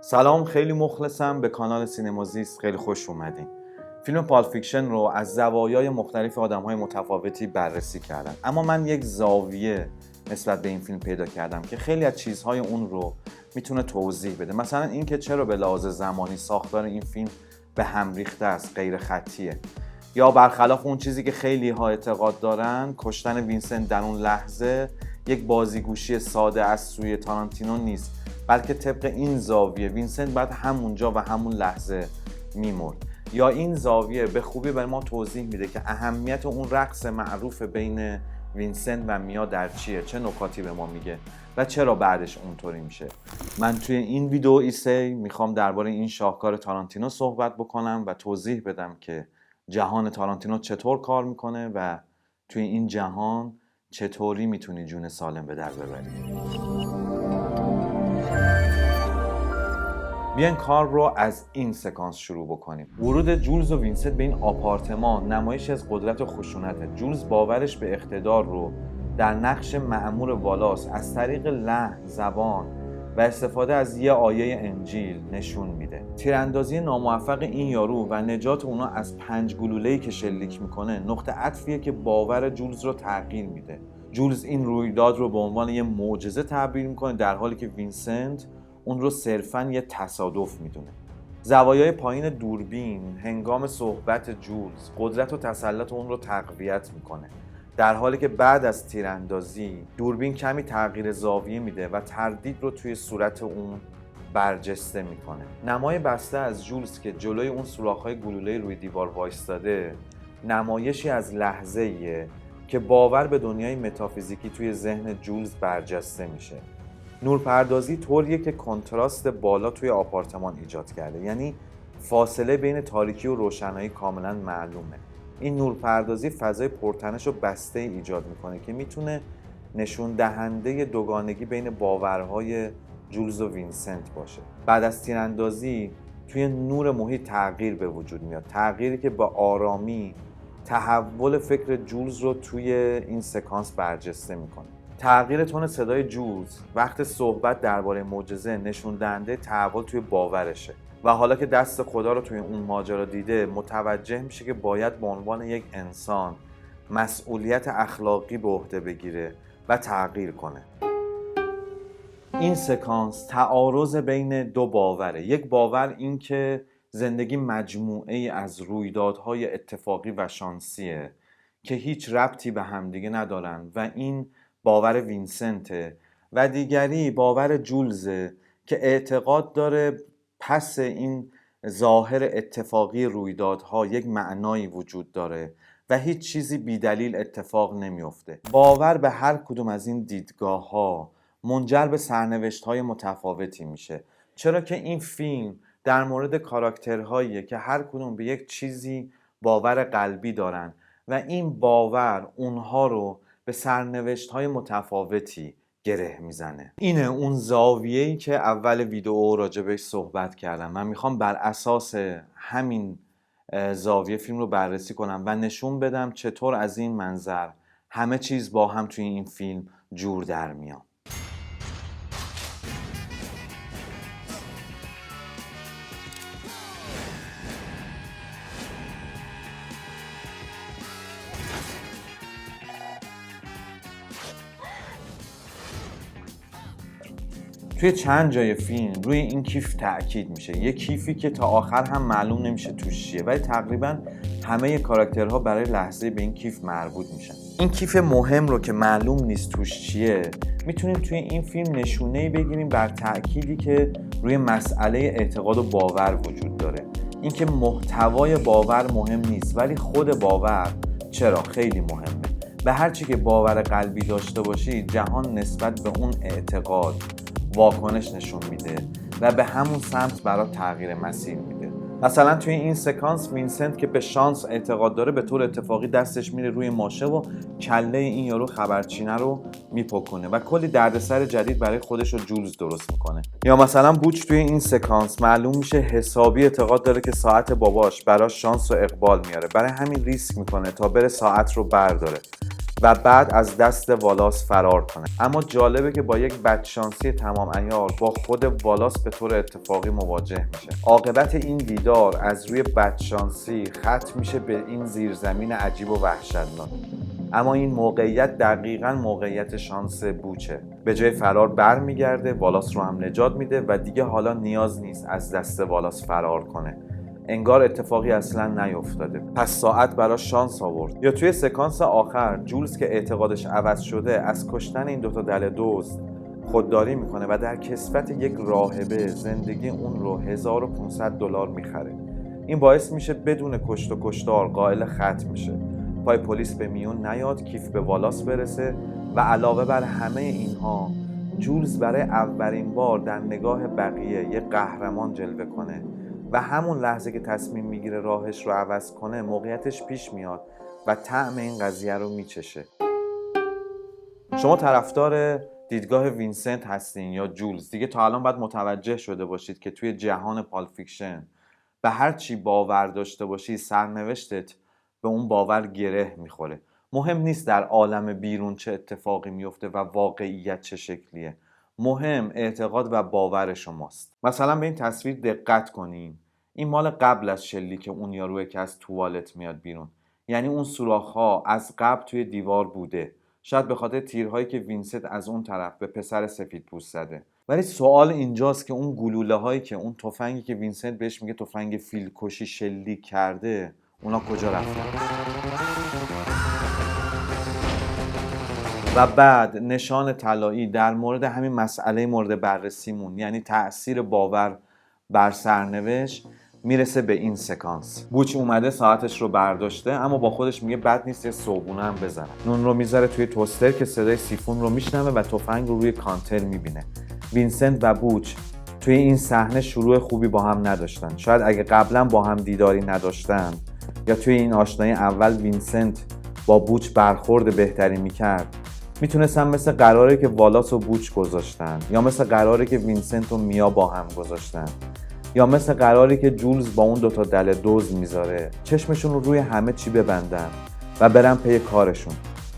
سلام، خیلی مخلصم به کانال سینمازیست. خیلی خوش اومدین. فیلم پالپ فیکشن رو از زوایای مختلف آدم‌های متفاوتی بررسی کردم، اما من یک زاویه نسبت به این فیلم پیدا کردم که خیلی از چیزهای اون رو میتونه توضیح بده. مثلا اینکه چرا به لحاظ زمانی ساختار این فیلم به هم ریخته است، غیر خطیه، یا برخلاف اون چیزی که خیلی ها اعتقاد دارن کشتن وینسنت در اون لحظه یک بازیگوشی ساده از سوی تارانتینو نیست، بلکه طبق این زاویه وینسنت بعد همونجا و همون لحظه میمرد. یا این زاویه به خوبی به ما توضیح میده که اهمیت اون رقص معروف بین وینسنت و میا در چیه، چه نکاتی به ما میگه و چرا بعدش اونطوری میشه. من توی این ویدیو ایسی میخوام درباره این شاهکار تارانتینو صحبت بکنم و توضیح بدم که جهان تارانتینو چطور کار میکنه و توی این جهان چطوری میتونی جون سالم به در ببری. بیاین کار رو از این سکانس شروع بکنیم. ورود جولز و وینسنت به این آپارتمان نمایش از قدرت و خشونته. جولز باورش به اقتدار رو در نقش مأمور والاس از طریق لحن، زبان و استفاده از یه آیه انجیل نشون میده. تیراندازی ناموفق این یارو و نجات اونا از 5 گلوله‌ای که شلیک میکنه نقطه عطفیه که باور جولز رو تغییر میده. جولز این رویداد رو به عنوان یه معجزه تعبیر میکنه، در حالی که وینسنت اون رو صرفاً یه تصادف میدونه. زوایای پایین دوربین هنگام صحبت جولز قدرت و تسلط اون رو تقویت میکنه، در حالی که بعد از تیراندازی دوربین کمی تغییر زاویه میده و تردید رو توی صورت اون برجسته میکنه. نمای بسته از جولز که جلوی اون سوراخ‌های گلوله روی دیوار وایستاده نمایشی از لحظه‌ایه که باور به دنیای متافیزیکی توی ذهن جولز برجسته میشه. نورپردازی طوریه که کنتراست بالا توی آپارتمان ایجاد کرده، یعنی فاصله بین تاریکی و روشنایی کاملا معلومه. این نورپردازی فضای پرتنش و بسته ایجاد میکنه که میتونه نشون دهنده دوگانگی بین باورهای جولز و وینسنت باشه. بعد از تیراندازی توی نور محیط تغییر به وجود میاد، تغییری که با آرامی تحول فکر جولز رو توی این سکانس برجسته میکنه. تغییر تون صدای جولز وقت صحبت درباره معجزه نشون دهنده تحول توی باورشه و حالا که دست خدا رو توی اون ماجرا دیده متوجه میشه که باید به عنوان یک انسان مسئولیت اخلاقی به عهده بگیره و تغییر کنه. این سکانس تعارض بین دو باوره. یک باور این که زندگی مجموعه از رویدادهای اتفاقی و شانسیه که هیچ ربطی به همدیگه ندارن و این باور وینسنته، و دیگری باور جولزه که اعتقاد داره پس این ظاهر اتفاقی رویدادها یک معنایی وجود داره و هیچ چیزی بیدلیل اتفاق نمیفته. باور به هر کدوم از این دیدگاه ها منجر به سرنوشت های متفاوتی میشه، چرا که این فیلم در مورد کاراکترهاییه که هر کدوم به یک چیزی باور قلبی دارن و این باور اونها رو به سرنوشت‌های متفاوتی گره میزنه. اینه اون زاویه‌ای که اول ویدیو راجبش صحبت کردم. من میخوام بر اساس همین زاویه فیلم رو بررسی کنم و نشون بدم چطور از این منظر همه چیز با هم توی این فیلم جور در میاد. توی چند جای فیلم روی این کیف تأکید میشه، یه کیفی که تا آخر هم معلوم نمیشه توش چیه، ولی تقریبا همه کاراکترها برای لحظه به این کیف مربوط میشن. این کیف مهم رو که معلوم نیست توش چیه میتونیم توی این فیلم نشونه‌ای بگیریم بر تأکیدی که روی مسئله اعتقاد و باور وجود داره. اینکه محتوای باور مهم نیست ولی خود باور چرا خیلی مهمه. به هر چی که باور قلبی داشته باشی جهان نسبت به اون اعتقاد واکنش نشون میده و به همون سمت برای تغییر مسیر میده. مثلا توی این سکانس وینسنت که به شانس اعتقاد داره به طور اتفاقی دستش میره روی ماشه و کله این یارو خبرچینه رو میپکنه و کلی دردسر جدید برای خودش و جولز درست میکنه. یا مثلا بوچ توی این سکانس معلوم میشه حسابی اعتقاد داره که ساعت باباش براش شانس و اقبال میاره، برای همین ریسک میکنه تا بره ساعت رو برداره و بعد از دست والاس فرار کنه. اما جالبه که با یک بدشانسی تمام عیار با خود والاس به طور اتفاقی مواجه میشه. عاقبت این دیدار از روی بدشانسی ختم میشه به این زیرزمین عجیب و وحشتناک. اما این موقعیت دقیقاً موقعیت شانس بوچه. به جای فرار برمیگرده، والاس رو هم نجات میده و دیگه حالا نیاز نیست از دست والاس فرار کنه. انگار اتفاقی اصلا نیفتاده. پس ساعت براش شانس آورد. یا توی سکانس آخر جولز که اعتقادش عوض شده از کشتن این دوتا دل دزد خودداری میکنه و در کسوت یک راهبه زندگی اون رو $1500 میخره. این باعث میشه بدون کشت و کشتار قائل ختم میشه. پای پلیس به میون نیاد، کیف به والاس برسه و علاوه بر همه اینها جولز برای اولین بار در نگاه بقیه یک قهرمان جلوه کنه و همون لحظه که تصمیم میگیره راهش رو عوض کنه موقعیتش پیش میاد و طعم این قضیه رو میچشه. شما طرفدار دیدگاه وینسنت هستین یا جولز؟ دیگه تا الان باید متوجه شده باشید که توی جهان پالپ فیکشن به هر چی باور داشته باشی سرنوشتت به اون باور گره میخوره. مهم نیست در عالم بیرون چه اتفاقی میفته و واقعیت چه شکلیه. مهم اعتقاد و باور شماست. مثلا به این تصویر دقت کنین. این مال قبل از شلیک اون یاروئه که از توالت میاد بیرون. یعنی اون سوراخ‌ها از قبل توی دیوار بوده. شاید به خاطر تیرهایی که وینسنت از اون طرف به پسر سفیدپوست زده. ولی سوال اینجاست که اون گلوله هایی که اون تفنگی که وینسنت بهش میگه تفنگ فیلکشی شلیک کرده، اونا کجا رفتن؟ و بعد نشان طلایی در مورد همین مسئله مورد بررسیمون، یعنی تأثیر باور بر سرنوشت، میرسه به این سکانس. بوچ اومده ساعتش رو برداشته اما با خودش میگه بد نیست یه صبحونه هم بزنم. نون رو میذاره توی توستر که صدای سیفون رو میشنوه و تفنگ رو روی کانتر میبینه. وینسنت و بوچ توی این صحنه شروع خوبی با هم نداشتن. شاید اگه قبلا با هم دیداری نداشتن یا توی این آشنایی اول وینسنت با بوچ برخورد بهتری میکرد، میتونستن مثل قراره که والاس و بوچ گذاشتن، یا مثل قراره که وینسنت و میا با هم گذاشتن، یا مثل قراری که جولز با اون دوتا دل دزد میذاره چشمشون رو روی همه چی ببندن و برن پی کارشون.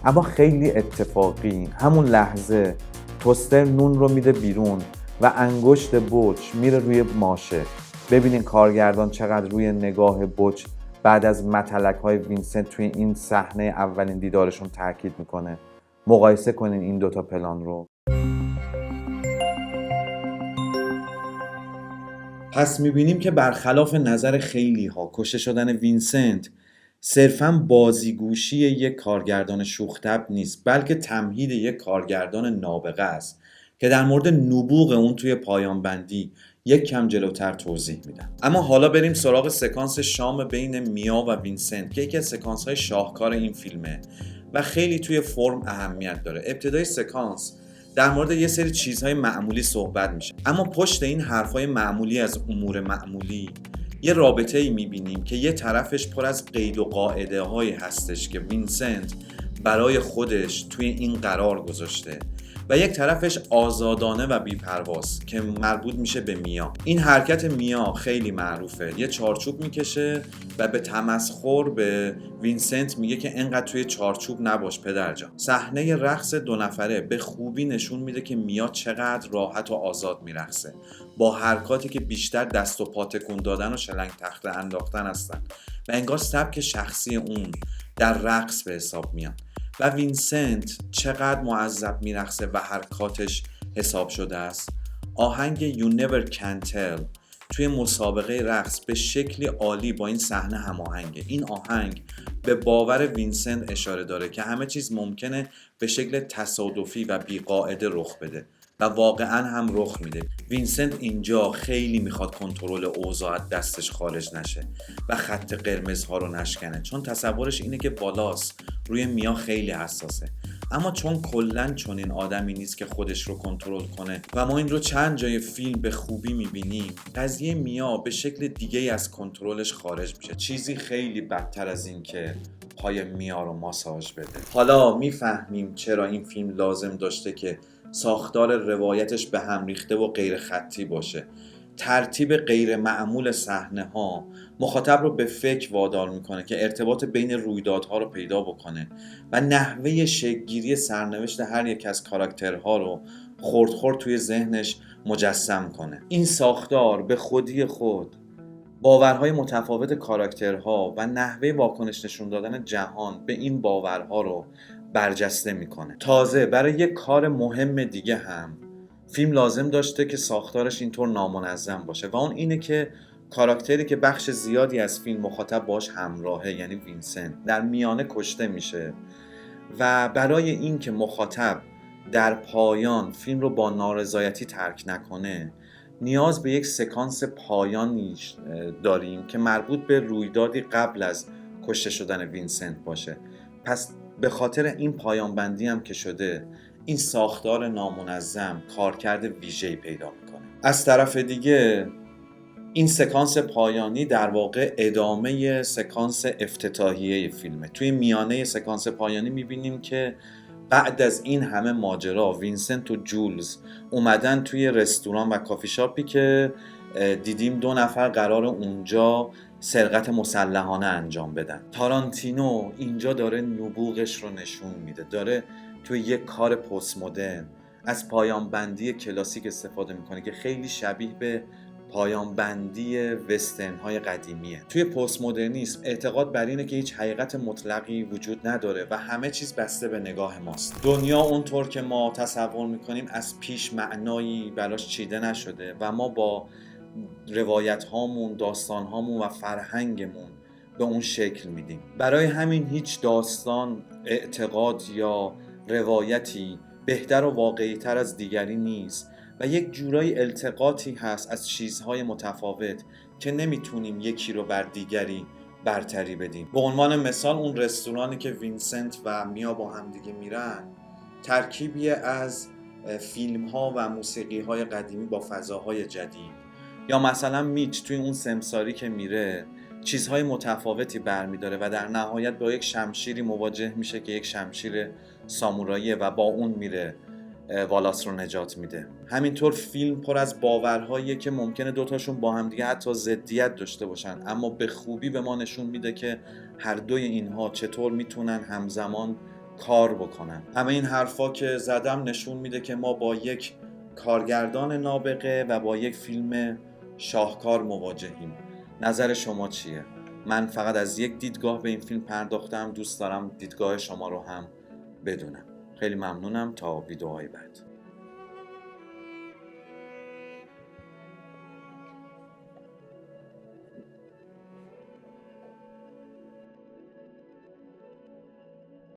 اما خیلی اتفاقی همون لحظه توستر نون رو میده بیرون و انگشت بوچ میره روی ماشه. ببینین کارگردان چقدر روی نگاه بوچ بعد از متلک‌های وینسنت توی این صحنه اولین دیدارشون تاکید میکنه. مقایسه کنین این دوتا پلان رو. پس میبینیم که برخلاف نظر خیلی ها کشته شدن وینسنت صرفاً بازیگوشی یک کارگردان شوخ‌طبع نیست، بلکه تمهید یک کارگردان نابغه است که در مورد نبوغ اون توی پایان بندی یک کم جلوتر توضیح میدم. اما حالا بریم سراغ سکانس شام بین میا و وینسنت که یکی از سکانس‌های شاهکار این فیلمه و خیلی توی فرم اهمیت داره. ابتدای سکانس در مورد یه سری چیزهای معمولی صحبت میشه، اما پشت این حرفای معمولی از امور معمولی یه رابطه‌ای میبینیم که یه طرفش پر از قید و قاعده هایی هستش که وینسنت برای خودش توی این قرار گذاشته و یک طرفش آزادانه و بی‌پرواز که مربوط میشه به میا. این حرکت میا خیلی معروفه، یه چارچوب میکشه و به تمسخر به وینسنت میگه که انقدر توی چارچوب نباش پدرجان. صحنه رقص دو نفره به خوبی نشون میده که میا چقدر راحت و آزاد میرقصه، با حرکاتی که بیشتر دست و پا تکون دادن و شلنگ تخته انداختن هستن و انگار سبک شخصی اون در رقص به حساب میاد. و وینسنت چقدر معذب میرقصه و حرکاتش حساب شده است. آهنگ You Never Can Tell توی مسابقه رقص به شکلی عالی با این صحنه هماهنگه. این آهنگ به باور وینسنت اشاره داره که همه چیز ممکنه به شکل تصادفی و بی‌قاعده رخ بده و واقعا هم رخ میده. وینسنت اینجا خیلی میخواد کنترل اوضاع دستش خارج نشه و خط قرمزها رو نشکنه، چون تصورش اینه که والاس روی میا خیلی حساسه، اما چون کلن چون این آدمی نیست که خودش رو کنترل کنه و ما این رو چند جای فیلم به خوبی میبینیم، قضیه میا به شکل دیگه از کنترلش خارج میشه، چیزی خیلی بدتر از این که پای میا رو ماساژ بده. حالا میفهمیم چرا این فیلم لازم داشته که ساختار روایتش به هم ریخته و غیر خطی باشه. ترتیب غیر معمول صحنه ها مخاطب رو به فکر وادار میکنه که ارتباط بین رویدادها رو پیدا بکنه و نحوه شکل‌گیری سرنوشت هر یک از کاراکترها رو خرد خرد توی ذهنش مجسم کنه. این ساختار به خودی خود باورهای متفاوت کاراکترها و نحوه واکنش نشون دادن جهان به این باورها رو برجسته میکنه. تازه برای یک کار مهم دیگه هم فیلم لازم داشته که ساختارش اینطور نامنظم باشه و اون اینه که کاراکتری که بخش زیادی از فیلم مخاطب باش همراهه، یعنی وینسنت، در میانه کشته میشه و برای این که مخاطب در پایان فیلم رو با نارضایتی ترک نکنه نیاز به یک سکانس پایانی داریم که مربوط به رویدادی قبل از کشته شدن وینسنت باشه. پس به خاطر این پایان بندی هم که شده این ساختار نامنظم کارکرد ویژه‌ای پیدا میکنه. از طرف دیگه این سکانس پایانی در واقع ادامه سکانس افتتاحیه فیلمه. توی میانه سکانس پایانی میبینیم که بعد از این همه ماجرا وینسنت و جولز اومدن توی رستوران و کافی شاپی که دیدیم 2 نفر قرار اونجا سرقت مسلحانه انجام بدن. تارانتینو اینجا داره نبوغش رو نشون میده، داره توی یک کار پست مدرن از پایان بندی کلاسیک استفاده میکنه که خیلی شبیه به پایان بندی وسترن های قدیمیه. توی پست مدرنیسم اعتقاد بر اینه که هیچ حقیقت مطلقی وجود نداره و همه چیز بسته به نگاه ماست. دنیا اونطور که ما تصور میکنیم از پیش معنایی براش چیده نشده و ما با روایت هامون، داستان هامون و فرهنگمون به اون شکل میدیم. برای همین هیچ داستان، اعتقاد یا روایتی بهتر و واقعی تر از دیگری نیست و یک جورایی التقاطی هست از چیزهای متفاوت که نمیتونیم یکی رو بر دیگری برتری بدیم. به عنوان مثال اون رستورانی که وینسنت و میا با هم دیگه میرن ترکیبی از فیلم ها و موسیقی های قدیمی با فضاهای جدید، یا مثلا میچ توی اون سمساری که میره چیزهای متفاوتی برمیداره و در نهایت با یک شمشیری مواجه میشه که یک شمشیر ساموراییه و با اون میره والاس رو نجات میده. همینطور فیلم پر از باورهاییه که ممکنه دوتاشون با هم دیگه حتی ضدیت داشته باشن اما به خوبی به ما نشون میده که هر دوی اینها چطور میتونن همزمان کار بکنن. همه این حرفا که زدم نشون میده که ما با یک کارگردان نابغه و با یک فیلم شاهکار مواجهیم. نظر شما چیه؟ من فقط از یک دیدگاه به این فیلم پرداختم، دوست دارم دیدگاه شما رو هم بدونم. خیلی ممنونم، تا ویدیوهای بعد.